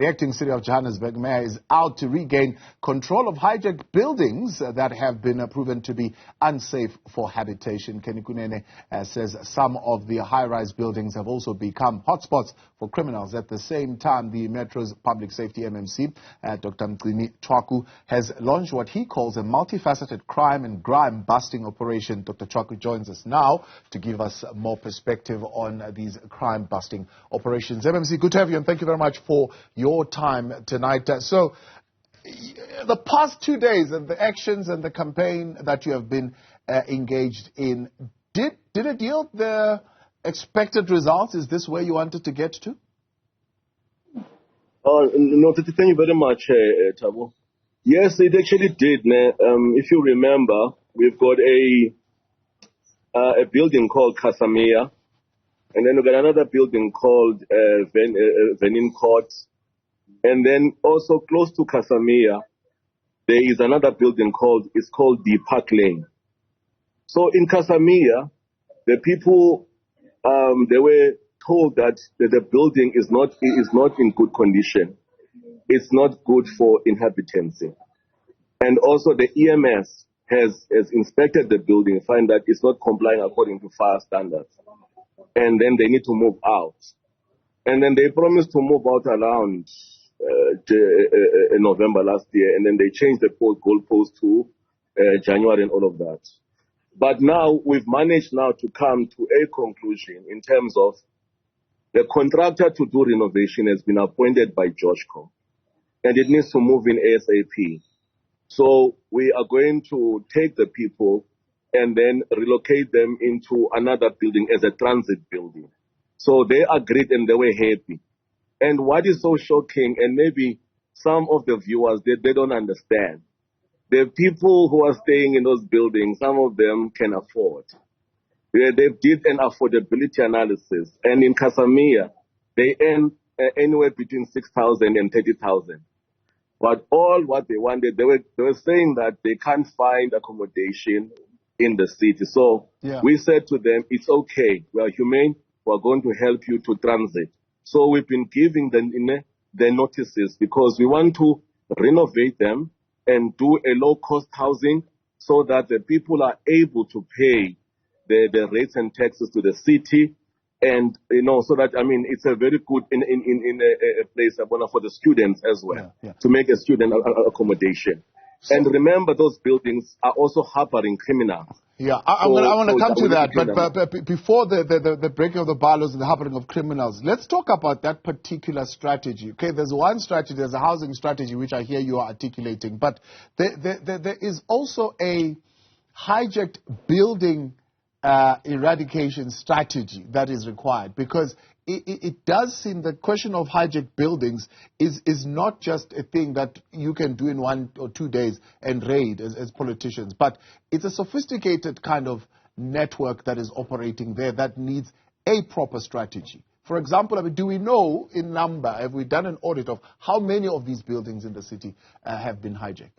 The acting city of Johannesburg mayor is out to regain control of hijacked buildings that have been proven to be unsafe for habitation. Kenny Kunene says some of the high-rise buildings have also become hotspots for criminals. At the same time, the Metro's Public Safety MMC, Dr. Mgcini Tshwaku, has launched what he calls a multifaceted crime and grime busting operation. Dr. Tshwaku joins us now to give us more perspective on these crime busting operations. MMC, good to have you, and thank you very much for your time tonight. So, the past 2 days and the actions and the campaign that you have been engaged in, did it yield the expected results? Is this where you wanted to get to? No, thank you very much, Thabo. Yes, it actually did. If you remember, we've got a building called Casamia, and then we've got another building called Venin Court, and then also close to Casamia, there is another building called the Park Lane. So in Casamia, the people, they were told that the building is not in good condition. It's not good for inhabitancy. And also the EMS has inspected the building, find that it's not complying according to fire standards. And then they need to move out. And then they promised to move out around in November last year, and then they changed the goalpost to January and all of that. But now we've managed now to come to a conclusion in terms of the contractor to do renovation has been appointed by Joshco, and it needs to move in ASAP. So we are going to take the people and then relocate them into another building as a transit building. So they agreed and they were happy. And what is so shocking, and maybe some of the viewers, they don't understand, the people who are staying in those buildings, some of them can afford. They did an affordability analysis, and in Casamia, they earn anywhere between 6,000 and 30,000. But all what they wanted, they were saying that they can't find accommodation in the city. So we said to them, it's okay, we are humane, we are going to help you to transit. So we've been giving them the notices because we want to renovate them and do a low-cost housing so that the people are able to pay the rates and taxes to the city, and so that it's a very good in a place for the students as well, to make a student accommodation. So, and remember, those buildings are also harboring criminals. Yeah, I want to come to that, but before the breaking of the bylaws and the harboring of criminals, let's talk about that particular strategy. Okay, there's one strategy, there's a housing strategy, which I hear you are articulating, but there is also a hijacked building eradication strategy that is required, because it does seem the question of hijacked buildings is not just a thing that you can do in 1 or 2 days and raid as politicians, but it's a sophisticated kind of network that is operating there that needs a proper strategy. For example, do we know in number, have we done an audit of how many of these buildings in the city have been hijacked?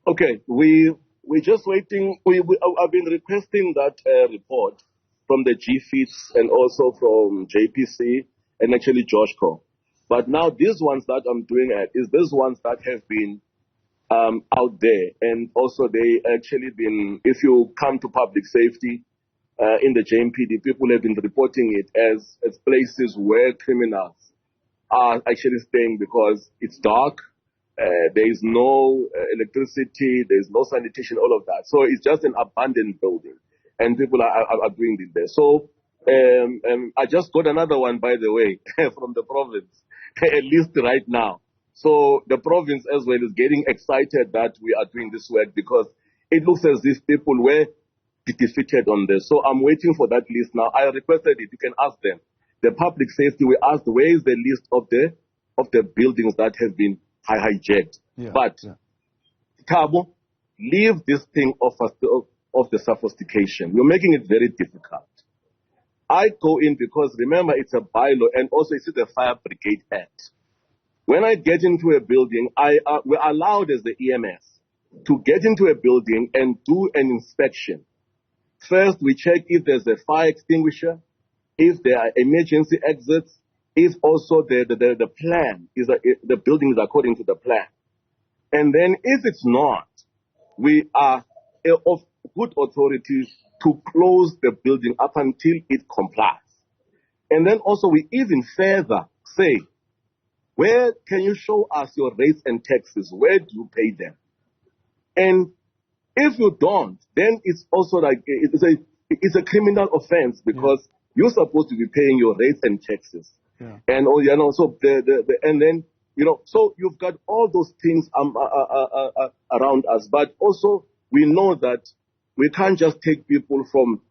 Okay, we're just waiting. I've been requesting that report from the GFITs and also from JPC and actually Joshco. But now these ones that I'm doing is these ones that have been out there, and also they actually been, if you come to public safety in the JMPD, people have been reporting it as places where criminals are actually staying because it's dark. There is no electricity, there is no sanitation, all of that. So it's just an abandoned building, and people are doing this there. So I just got another one, by the way, from the province, at least right now. So the province as well is getting excited that we are doing this work because it looks as if people were defeated on this. So I'm waiting for that list now. I requested it. You can ask them. The public safety, we asked, where is the list of the buildings that have been hijacked? But Thabo, leave this thing of the sophistication. You're making it very difficult. I go in because, remember, it's a bylaw, and also it's the Fire Brigade Act. When I get into a building, we're allowed as the EMS to get into a building and do an inspection. First, we check if there's a fire extinguisher, if there are emergency exits, if also the plan is the building is according to the plan. And then if it's not, we are of good authority to close the building up until it complies. And then also we even further say, where can you show us your rates and taxes? Where do you pay them? And if you don't, then it's also like it's a criminal offense because you're supposed to be paying your rates and taxes. Yeah. And so and then so you've got all those things around us, but also we know that we can't just take people from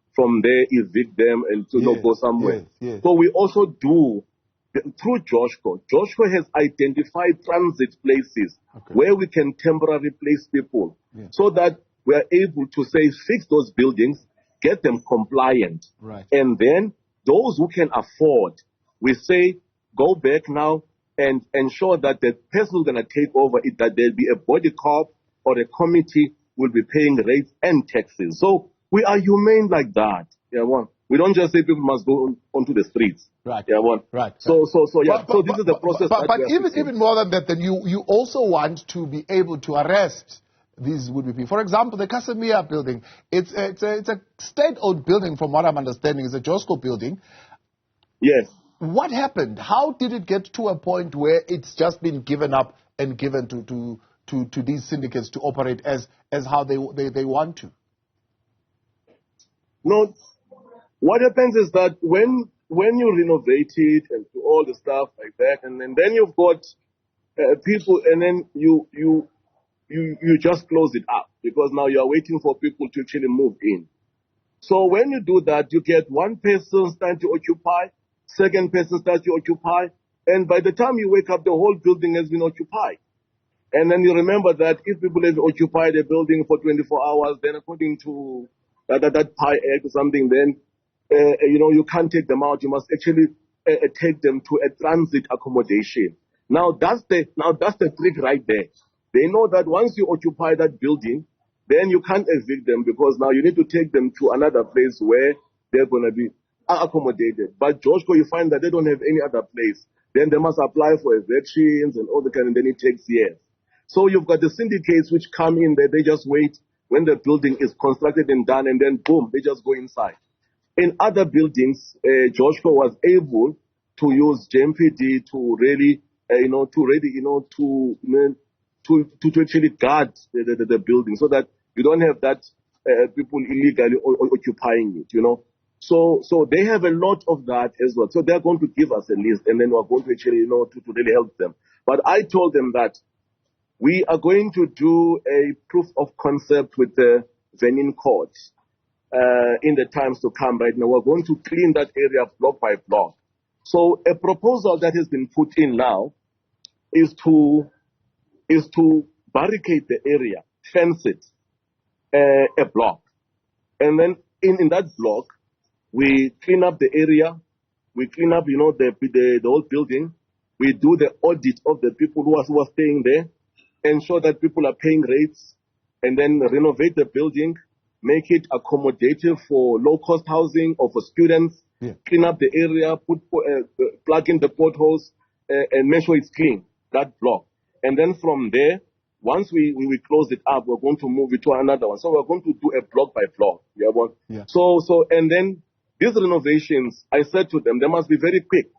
there, evict them, and go somewhere. Yes. So we also do through Joshua. Joshua has identified transit places where we can temporarily place people, so that we are able to say fix those buildings, get them compliant, and then those who can afford, we say go back now and ensure that the person who's going to take over it, that there'll be a body corp or a committee will be paying rates and taxes. So we are humane like that. We don't just say people must go onto the streets. Right. So this is the process. But even more than that, then you also want to be able to arrest these would-be people. For example, the Casimir building, it's a state-owned building from what I'm understanding. It's a Josco building. Yes. What happened? How did it get to a point where it's just been given up and given to these syndicates to operate as how they want to? No, what happens is that when you renovate it and do all the stuff like that, and then you've got people, and then you just close it up because now you are waiting for people to actually move in. So when you do that, you get one person starting to occupy, second person starts to occupy, and by the time you wake up, the whole building has been occupied. And then you remember that if people have occupied a building for 24 hours, then according to that Pi Act or something, then you can't take them out. You must actually take them to a transit accommodation. Now that's the trick right there. They know that once you occupy that building, then you can't evict them because now you need to take them to another place where they're going to be accommodated. But Joshua, you find that they don't have any other place. Then they must apply for evictions and all the kind, and then it takes years. So you've got the syndicates which come in there, they just wait when the building is constructed and done, and then boom, they just go inside. In other buildings, Joshua was able to use JMPD to really, to actually guard the building so that you don't have that people illegally occupying it, So they have a lot of that as well. So they're going to give us a list, and then we're going to actually, to really help them. But I told them that we are going to do a proof of concept with the Venin Court in the times to come. Right now, we're going to clean that area block by block. So a proposal that has been put in now is to barricade the area, fence it, a block, and then in that block we clean up the area, we clean up, the whole building. We do the audit of the people who are staying there, ensure that people are paying rates, and then renovate the building, make it accommodative for low-cost housing or for students, clean up the area, plug in the potholes, and make sure it's clean, that block. And then from there, once we close it up, we're going to move it to another one. So we're going to do a block by block. So, and then these renovations, I said to them, they must be very quick.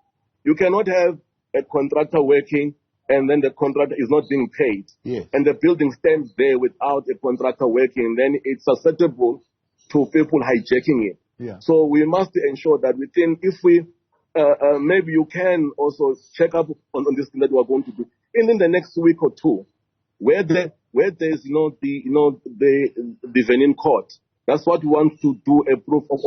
You cannot have a contractor working and then the contractor is not being paid. And the building stands there without a contractor working, then it's susceptible to people hijacking it. So we must ensure that if we, maybe you can also check up on this thing that we're going to do. And in the next week or two, where there's, the Venin Court, that's what we want to do, a proof of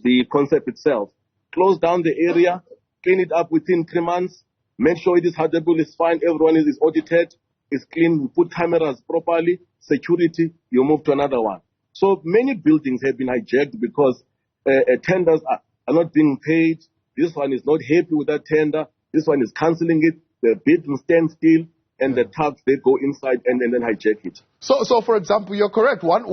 the concept itself. Close down the area, clean it up within 3 months, make sure it is habitable, it's fine, everyone is audited, it's clean, put cameras properly, security, you move to another one. So many buildings have been hijacked because tenders are not being paid. This one is not happy with that tender. This one is cancelling it. The bid will stand still. and the thugs, they go inside and then hijack it. So for example, you're correct. One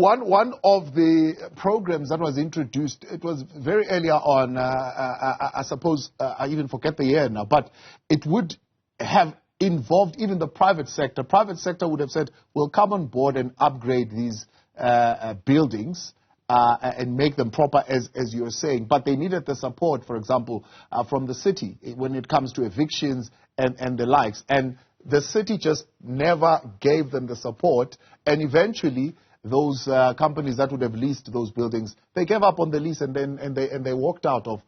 of the programs that was introduced, it was very earlier on, I suppose, I even forget the year now, but it would have involved even the private sector. Private sector would have said, we'll come on board and upgrade these buildings and make them proper, as you're saying. But they needed the support, for example, from the city when it comes to evictions and the likes. And the city just never gave them the support, and eventually those companies that would have leased those buildings, they gave up on the lease and they walked out of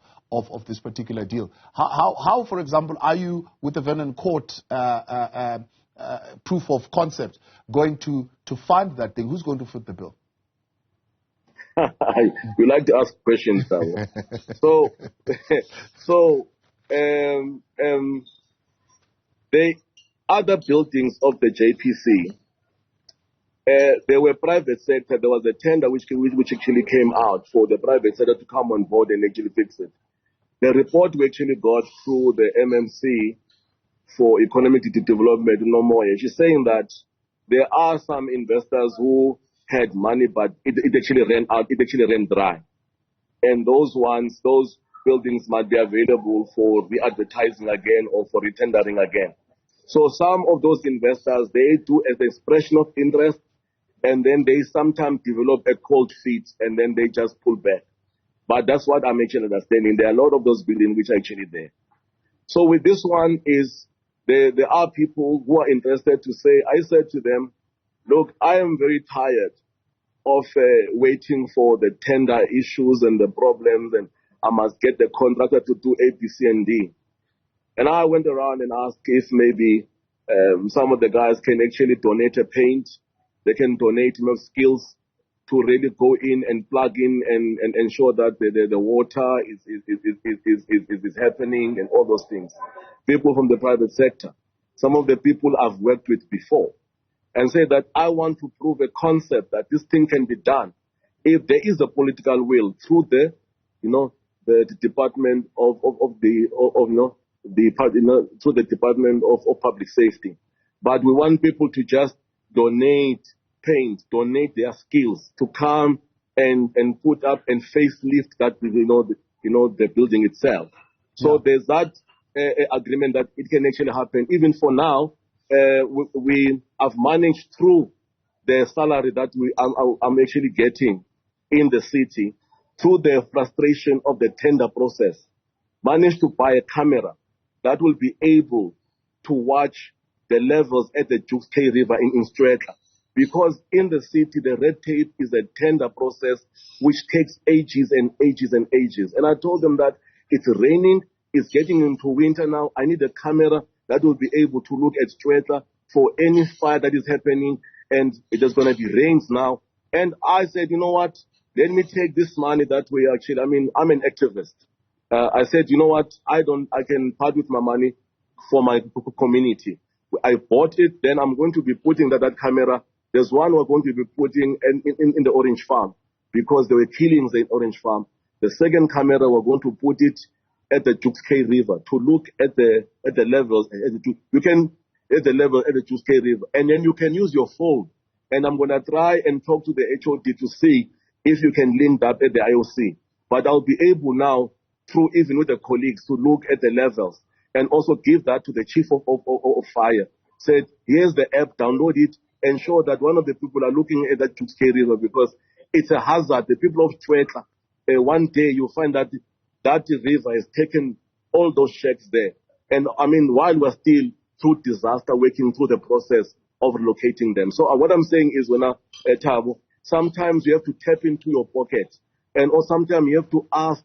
this particular deal. How, for example, are you with the Vernon Court proof of concept going to fund that thing? Who's going to foot the bill? You like to ask questions, Tabo. The other buildings of the JPC, they were private sector. There was a tender which actually came out for the private sector to come on board and actually fix it. The report we actually got through the MMC for Economic Development, no more. She's saying that there are some investors who had money, but it actually ran out. It actually ran dry. And those buildings might be available for re-advertising again or for retendering again. So some of those investors, they do as an expression of interest, and then they sometimes develop a cold feet, and then they just pull back. But that's what I'm actually understanding. There are a lot of those buildings which are actually there. So with this one is, there are people who are interested to say, I said to them, look, I am very tired of waiting for the tender issues and the problems, and I must get the contractor to do A, B, C, and D. And I went around and asked if maybe some of the guys can actually donate a paint. They can donate skills to really go in and plug in and ensure that the water is happening and all those things. People from the private sector. Some of the people I've worked with before. And say that I want to prove a concept that this thing can be done if there is a political will through the Department through the Department of Public Safety. But we want people to just donate paint, donate their skills to come and put up and facelift that the building itself. So there's that agreement that it can actually happen. Even for now, we have managed through the salary that I'm actually getting in the city, through the frustration of the tender process, managed to buy a camera that will be able to watch the levels at the Jukes K River in Stretla. Because in the city, the red tape is a tender process which takes ages and ages and ages. And I told them that it's raining, it's getting into winter now. I need a camera that will be able to look at Stretla for any fire that is happening, and it is going to be rains now. And I said, you know what, let me take this money that we actually, I'm an activist. I said, you know what, I can part with my money for my community. I bought it, then I'm going to be putting that camera. There's one we're going to be putting in the Orange Farm, because there were killings in Orange Farm. The second camera, we're going to put it at the Jukes K River to look at the levels. You can at the level at the Jukes K River, and then you can use your phone. And I'm going to try and talk to the HOD to see if you can link up at the IOC. But I'll be able now, through even with the colleagues, to look at the levels and also give that to the chief of fire. Said, here's the app, download it, ensure that one of the people are looking at that Jukes K River, because it's a hazard. The people of Twetla, one day you'll find that that river has taken all those shacks there. And while we're still through disaster, working through the process of relocating them. So what I'm saying is, Thabo, sometimes you have to tap into your pocket, or sometimes you have to ask,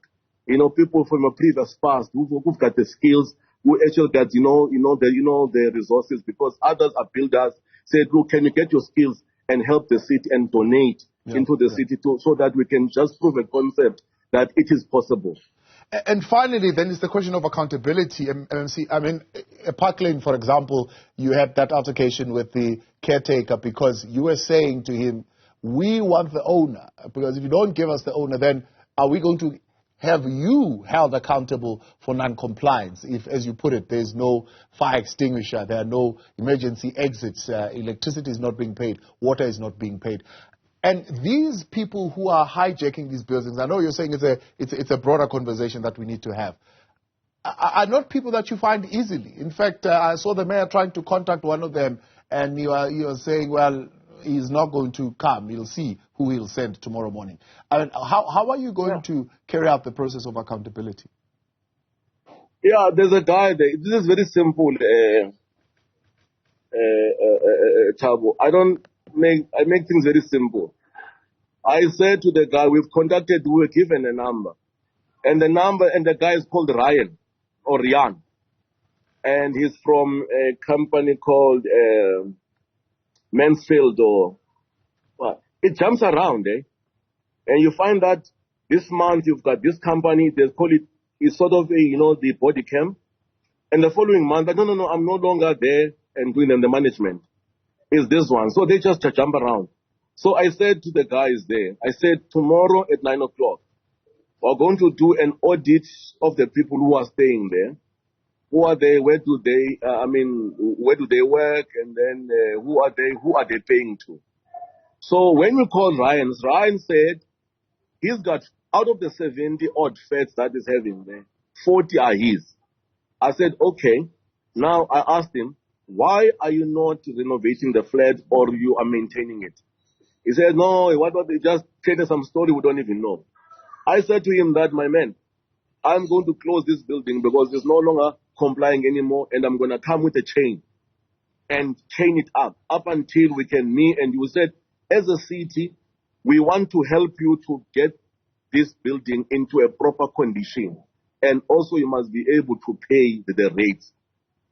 people from your previous past who've got the skills, who actually got, the resources, because others are builders. Said, look, can you get your skills and help the city and donate into the city so that we can just prove a concept that it is possible. And finally, then, is the question of accountability. MMC, a Park Lane, for example, you had that altercation with the caretaker because you were saying to him, we want the owner, because if you don't give us the owner, then are we going to have you held accountable for non-compliance? If, as you put it, there's no fire extinguisher, there are no emergency exits, electricity is not being paid, water is not being paid. And these people who are hijacking these buildings, I know you're saying it's a broader conversation that we need to have, are not people that you find easily. In fact, I saw the mayor trying to contact one of them, and you are saying, well, he's not going to come. He'll see who he'll send tomorrow morning. I mean, how are you going to carry out the process of accountability? Yeah, there's a guy there. This is very simple, Thabo. I make things very simple. I said to the guy, we were given a number. And the guy is called Ryan, or Ryan. And he's from a company called Mansfield, or well, it jumps around, eh? And you find that this month you've got this company, they call it, it's sort of the body cam. And the following month, no, I'm no longer there and doing them the management. It's this one. So they just jump around. So I said to the guys there, I said, tomorrow at 9 o'clock, we're going to do an audit of the people who are staying there. Who are they? Where do they? Where do they work? And then who are they? Who are they paying to? So when we called Ryan said he's got, out of the 70 odd flats that he's having there, 40 are his. I said, okay. Now I asked him, why are you not renovating the flat, or you are maintaining it? He said, no. What about they just created some story we don't even know? I said to him that, my man, I'm going to close this building because it's no longer complying anymore, and I'm going to come with a chain and chain it up until we can, me and you said, as a city, we want to help you to get this building into a proper condition. And also you must be able to pay the rates.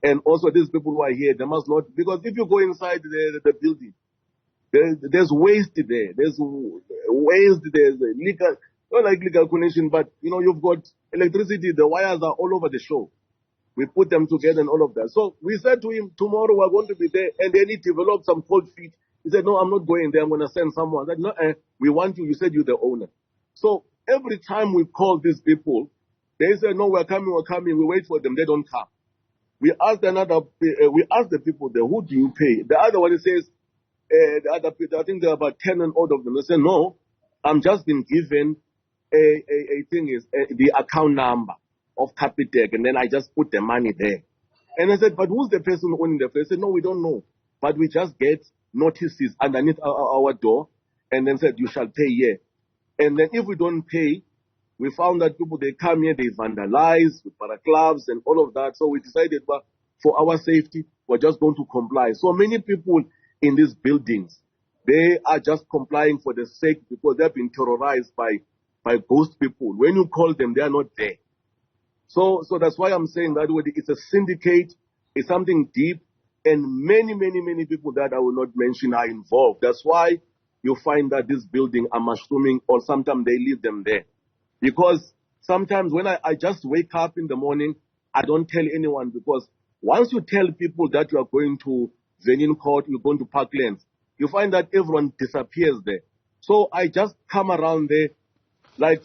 And also these people who are here, they must not, because if you go inside the building, there's waste there. There's waste, there's legal, not like legal connection, but you've got electricity, the wires are all over the show. We put them together and all of that. So we said to him, tomorrow we're going to be there, and then he developed some cold feet. He said, no, I'm not going there. I'm going to send someone. I said, no, we want you. You said you're the owner. So every time we call these people, they say, no, we're coming. We wait for them. They don't come. We asked the people there, who do you pay? The other one says, the other people, I think there are about 10 and odd of them. They say, no, I'm just been given the account number of Capitec, and then I just put the money there. And I said, but who's the person owning the place? They said, no, we don't know. But we just get notices underneath our door, and then said, you shall pay here. And then if we don't pay, we found that people, they come here, they vandalize with paraclavs and all of that. So we decided, but for our safety, we're just going to comply. So many people in these buildings, they are just complying for the sake, because they've been terrorized by ghost people. When you call them, they are not there. So that's why I'm saying that it's a syndicate, it's something deep, and many people that I will not mention are involved. That's why you find that this building are mushrooming, or sometimes they leave them there. Because sometimes when I just wake up in the morning, I don't tell anyone, because once you tell people that you are going to Venin Court, you're going to Parklands, you find that everyone disappears there. So I just come around there, I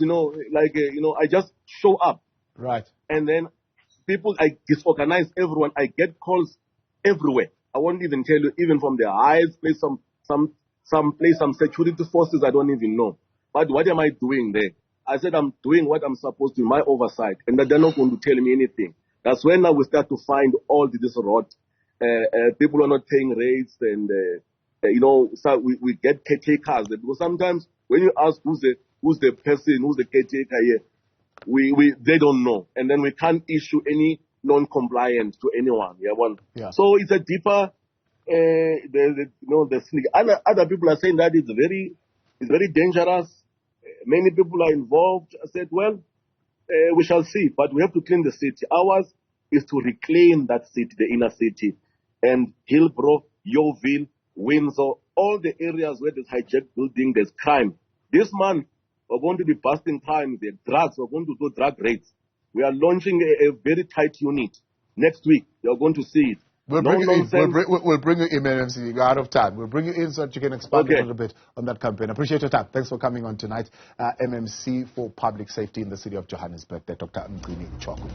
just show up. Right. And then people, I disorganize everyone. I get calls everywhere. I won't even tell you, even from the highest place, some security forces I don't even know. But what am I doing there? I said I'm doing what I'm supposed to, my oversight, and that they're not going to tell me anything. That's when now we start to find all this rot. People are not paying rates, and so we get caretakers, because sometimes when you ask who's the person, who's the caretaker here, they don't know, and then we can't issue any non-compliant to anyone. Yeah. So it's a deeper, the sneak. Other people are saying that it's very dangerous. Many people are involved. I said, well, we shall see, but we have to clean the city. Ours is to reclaim that city, the inner city, and Hillbrow, Yeoville, Windsor, all the areas where there's hijacked building, there's crime. This month, we're going to be busting crime, the drugs, we're going to do drug raids. We are launching a very tight unit. Next week, you're going to see it. We'll bring you in. We'll bring you in, MMC. You're out of time. We'll bring you in so that you can expand a little bit on that campaign. Appreciate your time. Thanks for coming on tonight. MMC for Public Safety in the city of Johannesburg, Dr. Mgcini Tshwaku.